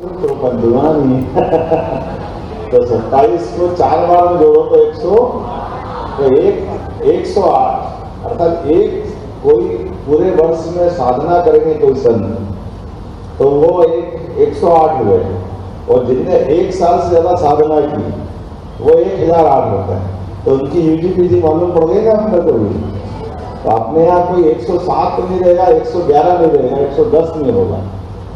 तो बंधुआ नहीं तो 27 को 4 बार में जोड़ो तो 100, तो 108 अर्थात एक कोई पूरे वर्ष में साधना करेंगे कोई संत तो वो 108 हुए, और जिनने 1 साल से ज्यादा साधना की वो 1008 होता है। तो उनकी यूजीपीजी मालूम पड़ गई ना अपने को भी। तो अपने यहाँ कोई 107 नहीं रहेगा, 111 नहीं रहेगा, 110 नहीं होगा,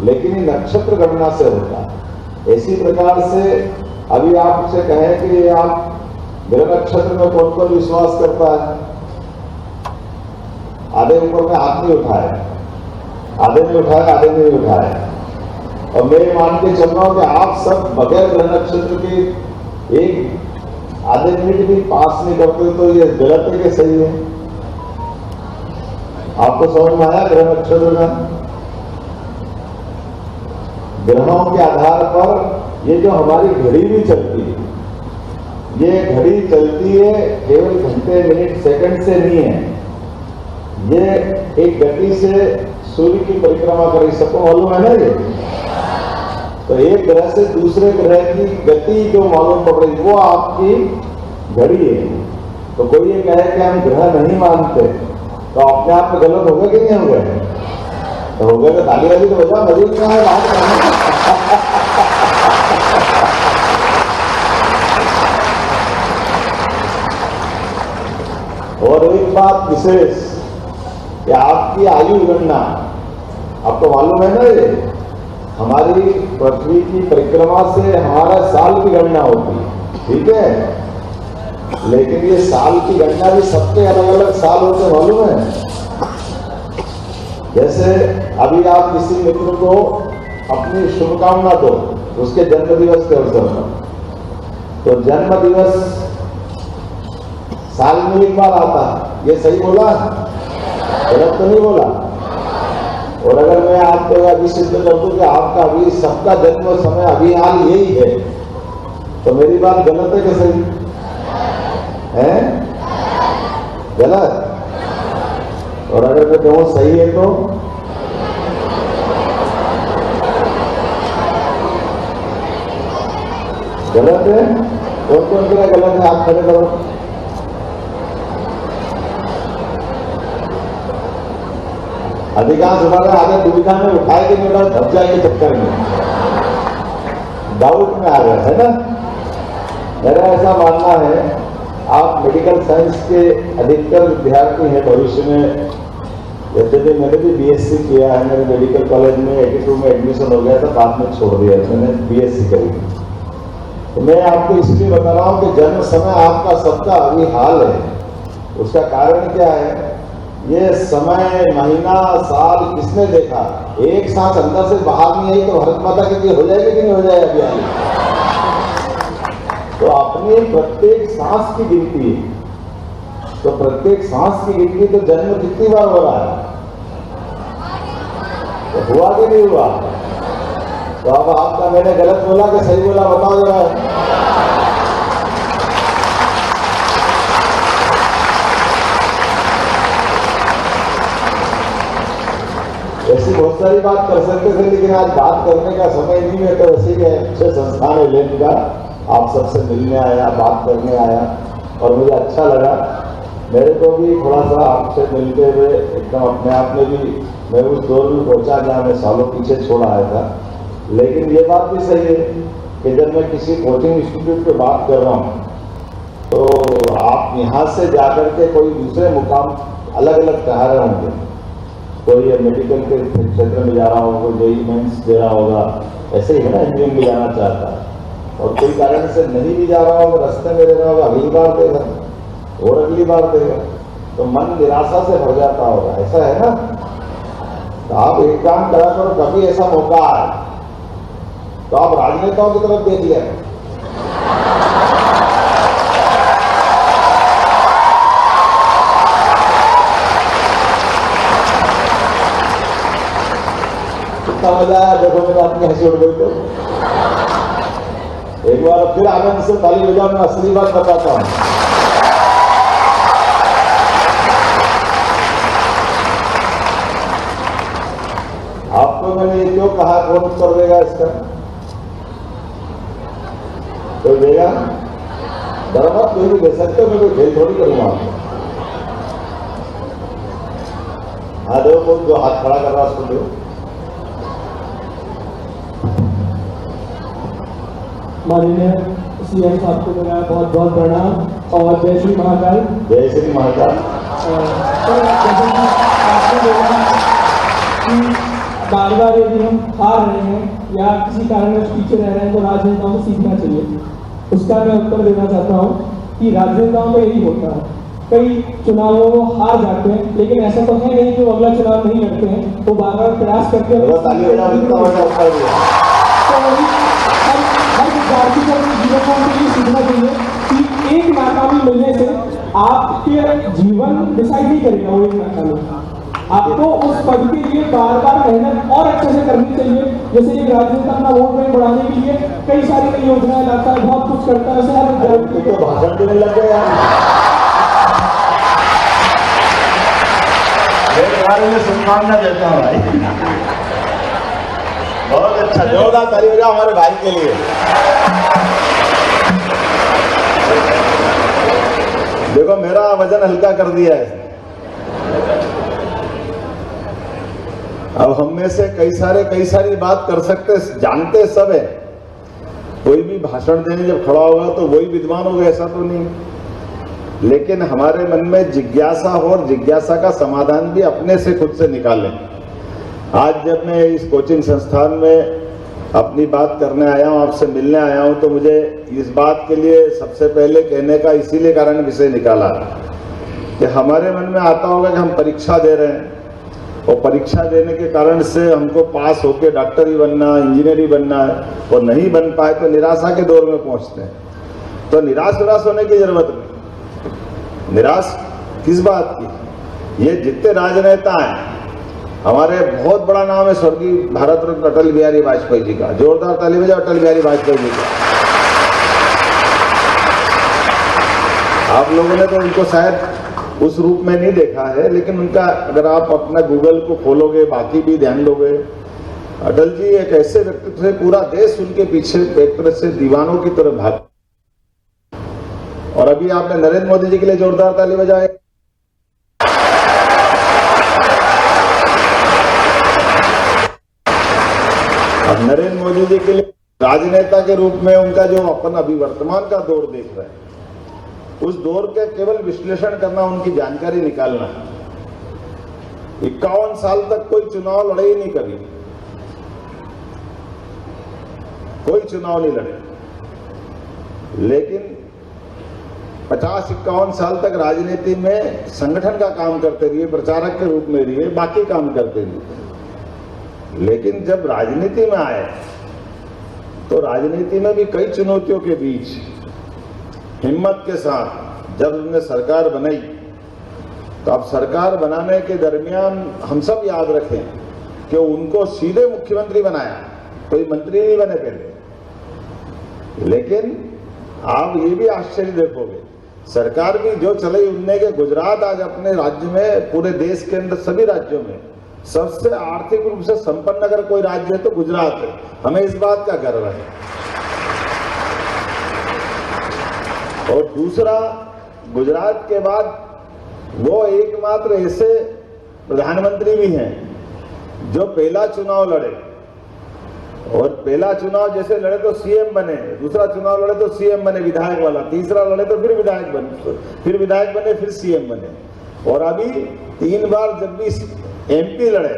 लेकिन ये नक्षत्र गणना से होता है। इसी प्रकार से अभी आपसे कहें कि आप ग्रह नक्षत्र में कौन कौन विश्वास करता है, आधे ऊपर में हाथ नहीं उठाए, आधे नहीं उठाए, आधे नहीं उठाए, और मैं मान के चल रहा हूं कि आप सब बगैर ग्रह नक्षत्र के एक आधे मिनट भी पास नहीं करते, तो ये गलत है कि सही है? आपको समझ में आया ग्रह नक्षत्र में? ग्रहों के आधार पर ये जो हमारी घड़ी भी चलती है, ये घड़ी चलती है केवल घंटे मिनट सेकंड से नहीं है, ये एक गति से सूर्य की परिक्रमा करी, सबको मालूम है ना ये? तो एक ग्रह से दूसरे ग्रह की गति जो मालूम पड़ रही वो आपकी घड़ी है। तो कोई ये कहे कि हम ग्रह नहीं मानते तो अपने आप में गलत हो गए कि नहीं हो गए? तो हो गए तो ताली वाली तो बजा, मजे नहीं आए बात करने। और एक बात विशेष कि आपकी आयु गणना, आपको मालूम है ना, ये हमारी पृथ्वी की परिक्रमा से हमारा साल की गणना होती है, ठीक है? लेकिन ये साल की गणना भी सबके अलग अलग साल होते, मालूम है? जैसे अभी आप किसी मित्र को अपनी शुभकामना दो उसके जन्म दिवस के अवसर पर, तो जन्म दिवस साल में एक बार आता, ये सही बोला? गलत तो नहीं बोला? और अगर मैं आपको अभी सिद्ध कर दूं कि आपका अभी सबका जन्म समय अभी हाल यही है, तो मेरी बात गलत है कि सही है? गलत? और अगर मैं कहूं सही है तो गलत है? कौन कौन सा गलत है? आप खड़े करो। अधिकांश हमारे आगे दुविधा में उठाए कि नहीं उठाए, धब जाएंगे चक्कर में, डाउट में आ गए, है ना? मेरा ऐसा मानना है, आप मेडिकल साइंस के अधिकतर विद्यार्थी हैं भविष्य में। जैसे भी मैंने भी बीएससी किया है, मेरे मेडिकल कॉलेज में 82 में एडमिशन हो गया था, बाद में छोड़ दिया, मैंने बीएससी करी। तो मैं आपको इसलिए बता रहा हूँ कि जन्म समय आपका सबका अभी हाल है। उसका कारण क्या है? ये समय, महीना, साल किसने देखा? एक सांस अंदर से बाहर नहीं आई तो भारत माता के लिए हो जाएगी कि नहीं हो जाएगी अभी आगे? तो अपनी प्रत्येक सांस की गिनती है, तो प्रत्येक सांस की गिनती तो जन्म कितनी बार हो रहा है? तो हुआ कि नहीं हुआ? तो अब आपका मैंने गलत बोला कि सही बोला, बताओ जरा। ऐसी बहुत सारी बात कर सकते थे, लेकिन आज बात करने का समय नहीं है, तो ऐसे ही अच्छे संस्थान है लेन का, आप सबसे मिलने आया, बात करने आया, और मुझे अच्छा लगा। मेरे को भी थोड़ा सा आपसे मिलते हुए एकदम अपने आप में भी, मैं उस दौर में पहुंचा जहाँ मैं सालों पीछे छोड़ आया था। लेकिन ये बात भी सही है कि जब मैं किसी कोचिंग इंस्टीट्यूट पे बात कर रहा हूँ तो आप यहाँ से जाकर के कोई दूसरे मुकाम अलग अलग कहा रहे होंगे। कोई मेडिकल के क्षेत्र में जा रहा होगा, कोई जेईई मेंस दे रहा होगा, ऐसे ही है ना, इंजीनियरिंग में जाना चाहता है, और कोई कारण से नहीं भी जा रहा होगा, रास्ते में दे रहा होगा, अगली बार देगा और अगली बार देगा, तो मन निराशा से भर जाता होगा, ऐसा है ना? तो आप एक काम करा करो, कभी ऐसा मौका आए तो आप राजनेताओं की तरफ देख लिया, कितना मजा आया। देखो मैंने अपनी हंसी उड़ गई। तो एक बार फिर आनंद से ताली बजाओ, मैं असली बात बताता हूं। आपको मैंने ये क्यों कहा, कौन उत्तर देगा इसका? कोई देगा? डर मत, कोई भी दे सकते हो, मैं कोई खेल थोड़ी करूंगा। हाँ दो, कोई जो हाथ खड़ा कर रहा है उसको दो। माननीय सीएम साहब को मेरा बहुत बहुत प्रणाम और जय श्री महाकाल। जय श्री महाकाल। जैसे कि आपने बोला कि बार बार यदि हम हार रहे हैं या किसी कारणवश पीछे रह रहे हैं तो राजनेताओं को सीखना चाहिए। उसका मैं उत्तर देना चाहता हूँ कि राजनेताओं को यही होता है, कई चुनावों को हार जाते हैं, लेकिन ऐसा तो है नहीं कि वो अगला चुनाव नहीं लड़ते हैं, वो बार बार प्रयास करते हैं। विद्यार्थी को अपने जीवन में ये सीखना चाहिए कि एक नाकामी मिलने से आपके जीवन डिसाइड नहीं करेगा वो एक नाकामी। आपको उस पद के लिए बार बार मेहनत और अच्छे से करनी चाहिए। जैसे एक राजनेता अपना वोट बैंक बढ़ाने के लिए कई सारी नई योजनाएं लाता है, बहुत कुछ करता है, उसे हर भाषण देने लग गए यार। मेरे बारे में शुभकामना देता हूँ भाई। बहुत अच्छा, जोरदार ताली बजाओ हमारे भाई के लिए। देखो मेरा वजन हल्का कर दिया है। अब हम में से कई सारी बात कर सकते, जानते सब है। कोई भी भाषण देने जब खड़ा होगा तो वही विद्वान होगा ऐसा तो नहीं, लेकिन हमारे मन में जिज्ञासा हो और जिज्ञासा का समाधान भी अपने से खुद से निकालें। आज जब मैं इस कोचिंग संस्थान में अपनी बात करने आया हूँ, आपसे मिलने आया हूँ, तो मुझे इस बात के लिए सबसे पहले कहने का इसीलिए कारण विषय निकाला कि हमारे मन में आता होगा कि हम परीक्षा दे रहे हैं और परीक्षा देने के कारण से हमको पास होके डॉक्टर ही बनना, इंजीनियर ही बनना है, और नहीं बन पाए तो निराशा के दौर में पहुंचते हैं। तो निराश होने की जरूरत नहीं। निराश किस बात की? ये जितने राजनेता हैं, हमारे बहुत बड़ा नाम है स्वर्गीय भारत रत्न अटल बिहारी वाजपेयी जी का। जोरदार ताली बजाओ अटल बिहारी वाजपेयी जी का। आप लोगों ने तो उनको शायद उस रूप में नहीं देखा है, लेकिन उनका अगर आप अपना गूगल को खोलोगे, बाकी भी ध्यान दोगे, अटल जी एक ऐसे व्यक्तित्व थे, पूरा देश उनके पीछे एक तरह से दीवानों की तरह भाग। और अभी आपने नरेंद्र मोदी जी के लिए जोरदार ताली बजाए। अब नरेंद्र मोदी जी के लिए राजनेता के रूप में उनका जो अपन अभी वर्तमान का दौर देख रहे हैं, उस दौर के केवल विश्लेषण करना, उनकी जानकारी निकालना। 51 साल तक कोई चुनाव लड़े ही नहीं, कभी कोई चुनाव नहीं लड़े, लेकिन 50-51 साल तक राजनीति में संगठन का काम करते रहिए, प्रचारक के रूप में रहिए, बाकी काम करते रहिए। लेकिन जब राजनीति में आए तो राजनीति में भी कई चुनौतियों के बीच हिम्मत के साथ जब उन्होंने सरकार बनाई, तो अब सरकार बनाने के दरमियान हम सब याद रखें कि उनको सीधे मुख्यमंत्री बनाया, कोई मंत्री नहीं बने पहले। लेकिन आप ये भी आश्चर्य देखोगे, सरकार भी जो चलाई उनने के गुजरात आज अपने राज्य में, पूरे देश के अंदर सभी राज्यों में सबसे आर्थिक रूप से संपन्न अगर कोई राज्य है तो गुजरात है। हमें इस बात का गर्व है। और दूसरा, गुजरात के बाद वो एकमात्र ऐसे प्रधानमंत्री भी हैं जो पहला चुनाव लड़े, और पहला चुनाव जैसे लड़े तो सीएम बने, दूसरा चुनाव लड़े तो सीएम बने विधायक वाला, तीसरा लड़े तो फिर विधायक बने, फिर विधायक बने, फिर सीएम बने। और अभी 3 बार जब भी एमपी लड़े,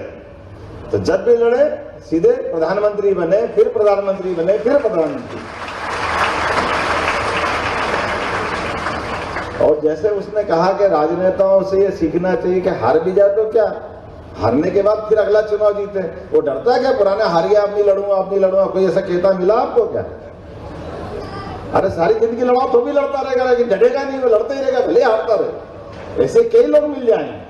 तो जब भी लड़े सीधे प्रधानमंत्री बने, फिर प्रधानमंत्री बने, फिर प्रधानमंत्री। और जैसे उसने कहा कि राजनेताओं से ये सीखना चाहिए कि हार भी जाए तो क्या, हारने के बाद फिर अगला चुनाव जीते। वो डरता है क्या पुराने हार गया, अब नहीं लड़ूंगा, कोई ऐसा कहता मिला आपको क्या? अरे सारी जिंदगी लड़ाओ तो भी लड़ता रहेगा, लेकिन डरेगा नहीं, वो लड़ता ही रहेगा, भले हारता रहे। ऐसे कई लोग मिल जाएंगे।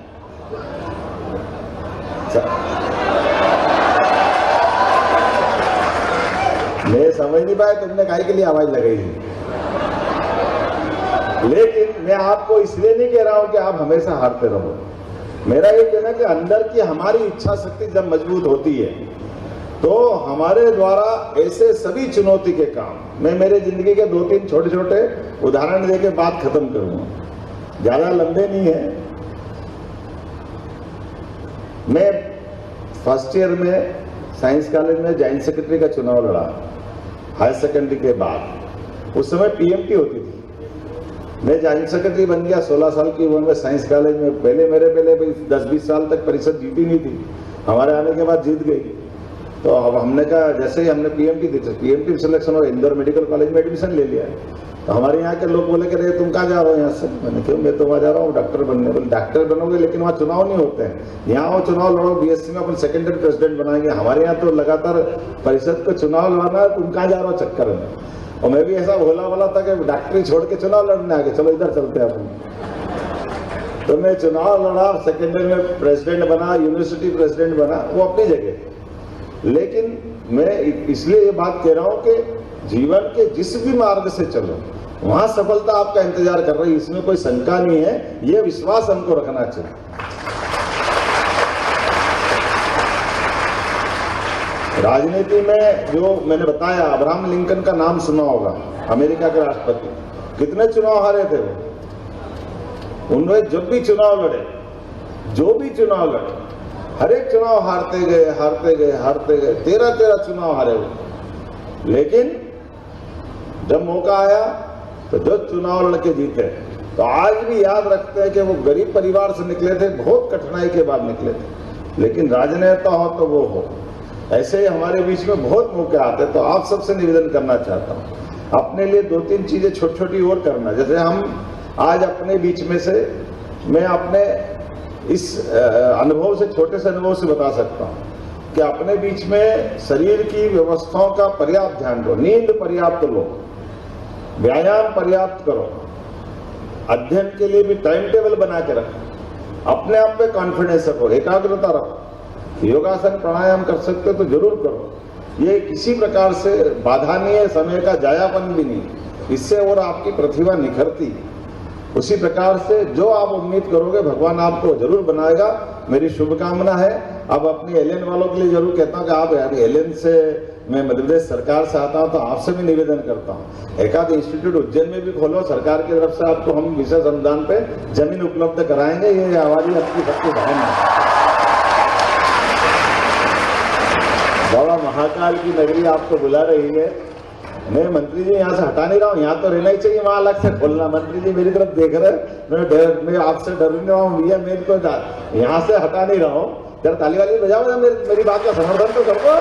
मैं समझ नहीं पाया तुमने काहे के लिए आवाज लगाई। लेकिन मैं आपको इसलिए नहीं कह रहा हूं कि आप हमेशा हारते रहो। मेरा ये कहना है कि अंदर की हमारी इच्छा शक्ति जब मजबूत होती है तो हमारे द्वारा ऐसे सभी चुनौती के काम, मैं मेरे जिंदगी के 2-3 छोटे छोटे उदाहरण देके बात खत्म करूंगा, ज्यादा लंबे नहीं है। मैं फर्स्ट ईयर में साइंस कॉलेज में जॉइंट सेक्रेटरी का चुनाव लड़ा, हायर सेकेंडरी के बाद। उस समय पीएमटी होती थी। मैं जॉइंट सेक्रेटरी बन गया 16 साल की उम्र में साइंस कॉलेज में। पहले 10-20 साल तक परिषद जीती नहीं थी, हमारे आने के बाद जीत गई। तो अब हमने कहा, जैसे ही हमने पीएमटी सिलेक्शन और इंदौर मेडिकल कॉलेज में एडमिशन ले लिया। तो हमारे यहाँ के लोग बोले कि रे तुम कहाँ जा रहे हो यहाँ से? मैंने क्यों, मैं तो वहाँ जा रहा हूँ डॉक्टर बनने। बोले डॉक्टर बनोगे लेकिन वहाँ चुनाव नहीं होते हैं, यहाँ वो चुनाव लड़ो, बीएससी में अपन सेकेंडरी प्रेसिडेंट बनाएंगे। हमारे यहाँ तो लगातार परिषद को चुनाव लड़ना है, तुम कहाँ जा रहे हो चक्कर में। और मैं भी ऐसा भोला वाला था कि डॉक्टरी छोड़ के चुनाव लड़ने आ गए, चलो इधर चलते हैं अपन। तो मैं चुनाव लड़ा, सेकेंडरी में प्रेसिडेंट बना, यूनिवर्सिटी प्रेसिडेंट बना, वो अपनी जगह। लेकिन मैं इसलिए ये बात कह रहा हूं कि जीवन के जिस भी मार्ग से चलो वहां सफलता आपका इंतजार कर रही है, इसमें कोई शंका नहीं है। ये विश्वास हमको रखना चाहिए। राजनीति में जो मैंने बताया, अब्राहम लिंकन का नाम सुना होगा, अमेरिका के राष्ट्रपति। कितने चुनाव हारे थे वो। उन्होंने जब भी चुनाव लड़े, जो भी चुनाव लड़े, हर एक चुनाव हारते गए। 13 चुनाव हारे वो। लेकिन जब मौका आया तो जो चुनाव लड़के जीते, तो आज भी याद रखते हैं कि वो गरीब परिवार से निकले थे, बहुत कठिनाई के बाद निकले थे। लेकिन राजनेता हो तो वो हो। ऐसे ही हमारे बीच में बहुत मौके आते हैं। तो आप सबसे निवेदन करना चाहता हूँ, अपने लिए 2-3 चीजें छोटी छोटी और करना। जैसे हम आज अपने बीच में से, मैं अपने इस अनुभव से, छोटे से अनुभव से बता सकता हूँ कि अपने बीच में शरीर की व्यवस्थाओं का पर्याप्त ध्यान दो। नींद पर्याप्त लो, व्यायाम पर्याप्त करो, अध्ययन के लिए भी टाइम टेबल बना के रखो, अपने आप पे कॉन्फिडेंस रखो, एकाग्रता रखो। योगासन प्राणायाम कर सकते हो तो जरूर करो। ये किसी प्रकार से बाधा नहीं है, समय का जायापन भी नहीं, इससे और आपकी प्रतिभा निखरती। उसी प्रकार से जो आप उम्मीद करोगे भगवान आपको जरूर बनाएगा, मेरी शुभकामना है। अब अपनी एलियन वालों के लिए जरूर कहता हूँ कि आप एलियन से, मैं मध्य प्रदेश सरकार से आता हूँ तो आपसे भी निवेदन करता हूँ, एक आध इंस्टीट्यूट उज्जैन में भी खोलो। सरकार की तरफ से आपको हम विशेष अनुदान पे जमीन उपलब्ध कराएंगे। ये हमारी आपकी सबकी भावना है। बड़ा महाकाल की नगरी आपको बुला रही है। मैं मंत्री जी यहाँ से हटा नहीं रहा हूँ, यहाँ तो रहना ही चाहिए, वहाँ अलग से खोलना। मंत्री जी मेरी तरफ देख रहे, मैं आपसे डर नहीं रहा हूँ भैया, मेरे को यहाँ से हटा नहीं रहा हूँ। जरा ताली वाली बजाओ ना, मेरी बात का समर्थन तो करो।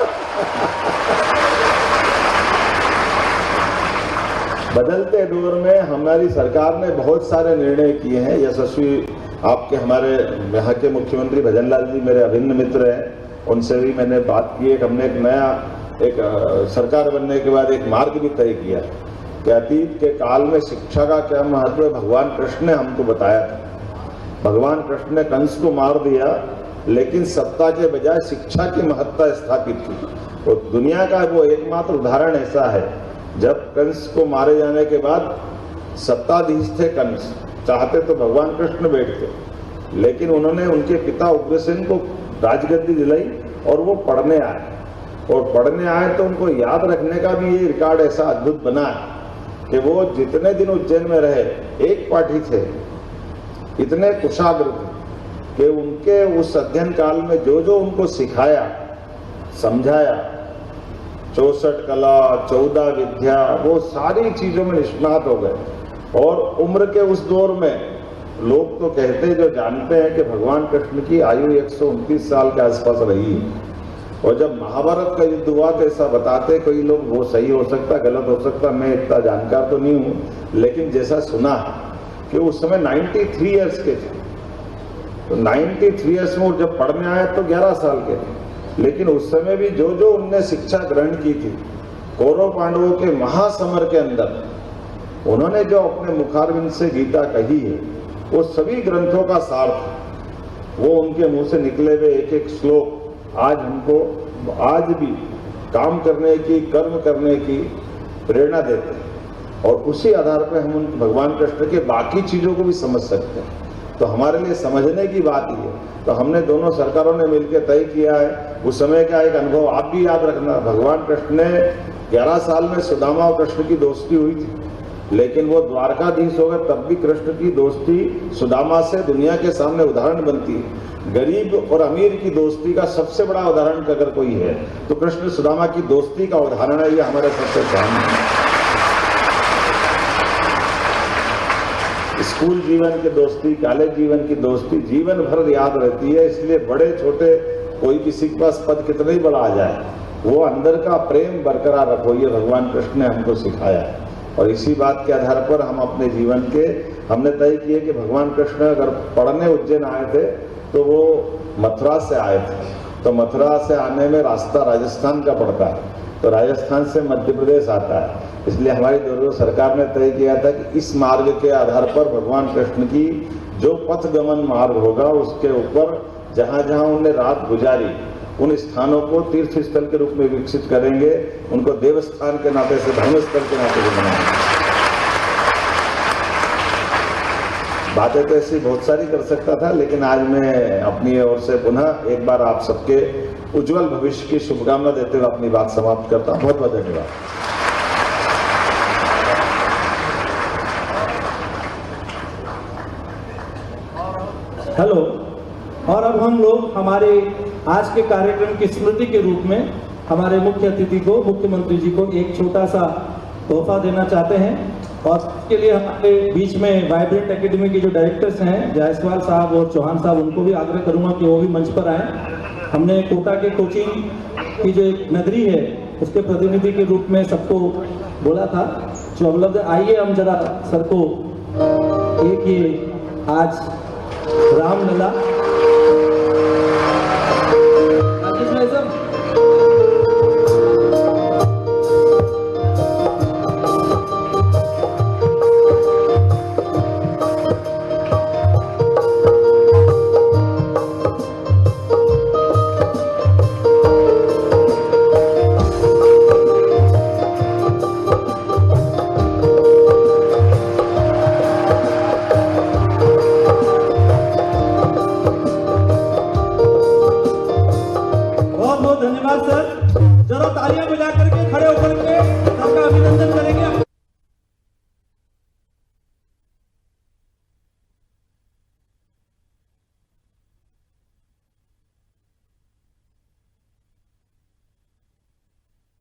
बदलते दौर में हमारी सरकार ने बहुत सारे निर्णय किए हैं यशस्वी। आपके हमारे यहाँ के मुख्यमंत्री भजन लाल जी मेरे अभिन्न मित्र हैं, उनसे भी मैंने बात की। हमने एक नया सरकार बनने के बाद एक मार्ग भी तय किया कि अतीत के काल में शिक्षा का क्या महत्व है, भगवान कृष्ण ने हमको बताया था। भगवान कृष्ण ने कंस को मार दिया, लेकिन सत्ता के बजाय शिक्षा की महत्ता स्थापित की। और दुनिया का वो एकमात्र उदाहरण ऐसा है, जब कंस को मारे जाने के बाद सत्ताधीश थे कंस, चाहते तो भगवान कृष्ण बैठते, लेकिन उन्होंने उनके पिता उग्रसेन को राजगद्दी दिलाई और वो पढ़ने आए। और पढ़ने आए तो उनको याद रखने का भी ये रिकॉर्ड ऐसा अद्भुत बना है कि वो जितने दिन उज्जैन में रहे, एक पाठी थे, इतने कुशाग्र थे कि उनके उस अध्ययन काल में जो जो उनको सिखाया, समझाया, 64 कला, 14 विद्या, वो सारी चीजों में निष्णात हो गए। और उम्र के उस दौर में लोग तो कहते, जो जानते हैं, कि भगवान कृष्ण की आयु 129 साल के आसपास रही है। और जब महाभारत का युद्ध हुआ तो ऐसा बताते कई लोग, वो सही हो सकता, गलत हो सकता, मैं इतना जानकार तो नहीं हूं, लेकिन जैसा सुना कि उस समय 93 ईयर्स के थे। तो 93 ईयर्स में जब पढ़ने आए तो 11 साल के थे। लेकिन उस समय भी जो जो उनने शिक्षा ग्रहण की थी, कौरव पांडवों के महासमर के अंदर उन्होंने जो अपने मुखारविंद से गीता कही है, वो सभी ग्रंथों का सार था। वो उनके मुंह से निकले हुए एक एक श्लोक आज हमको, आज भी काम करने की, कर्म करने की प्रेरणा देते हैं। और उसी आधार पर हम उन भगवान कृष्ण के बाकी चीजों को भी समझ सकते हैं। तो हमारे लिए समझने की बात ही है। तो हमने दोनों सरकारों ने मिलकर तय किया है उस समय का एक अनुभव आप भी याद रखना, भगवान कृष्ण ने 11 साल में सुदामा और कृष्ण की दोस्ती हुई थी, लेकिन वो द्वारकाधीश हो गए तब भी कृष्ण की दोस्ती सुदामा से दुनिया के सामने उदाहरण बनती है। गरीब और अमीर की दोस्ती का सबसे बड़ा उदाहरण अगर कोई है तो कृष्ण सुदामा की दोस्ती का उदाहरण है। ये हमारे सबसे सामने है। स्कूल जीवन की दोस्ती, कॉलेज जीवन की दोस्ती जीवन भर याद रहती है। इसलिए बड़े छोटे कोई किसी के पास पद कितना ही बड़ा आ जाए, वो अंदर का प्रेम बरकरार रखो, ये भगवान कृष्ण ने हमको सिखाया है। और इसी बात के आधार पर हम अपने जीवन के हमने तय किए कि भगवान कृष्ण अगर पढ़ने उज्जैन आए थे तो वो मथुरा से आए थे, तो मथुरा से आने में रास्ता राजस्थान का पड़ता है, तो राजस्थान से मध्य प्रदेश आता है। इसलिए हमारी दोनों सरकार ने तय किया था कि इस मार्ग के आधार पर भगवान कृष्ण की जो पथगमन मार्ग होगा उसके ऊपर जहाँ जहाँ उन्होंने रात गुजारी उन स्थानों को तीर्थ स्थल के रूप में विकसित करेंगे, उनको देवस्थान के नाते से, धर्मस्थल के नाते से बनाएंगे। बातें तो ऐसी बहुत सारी कर सकता था, लेकिन आज मैं अपनी ओर से पुनः एक बार आप सबके उज्जवल भविष्य की शुभकामना देते हुए अपनी बात समाप्त करता हूँ। बहुत बहुत धन्यवाद। हेलो। और अब हम लोग हमारे आज के कार्यक्रम की स्मृति के रूप में हमारे मुख्य अतिथि को, मुख्यमंत्री जी को एक छोटा सा तोहफा देना चाहते हैं। और इसके लिए हमारे बीच में वाइब्रेंट एकेडमी के जो डायरेक्टर्स हैं जायसवाल साहब और चौहान साहब, उनको भी आग्रह करूंगा कि वो भी मंच पर आए। हमने कोटा के कोचिंग की जो एक नगरी है उसके प्रतिनिधि के रूप में सबको बोला था, जो उपलब्ध। आइए हम जरा सर को एक ये आज रामलला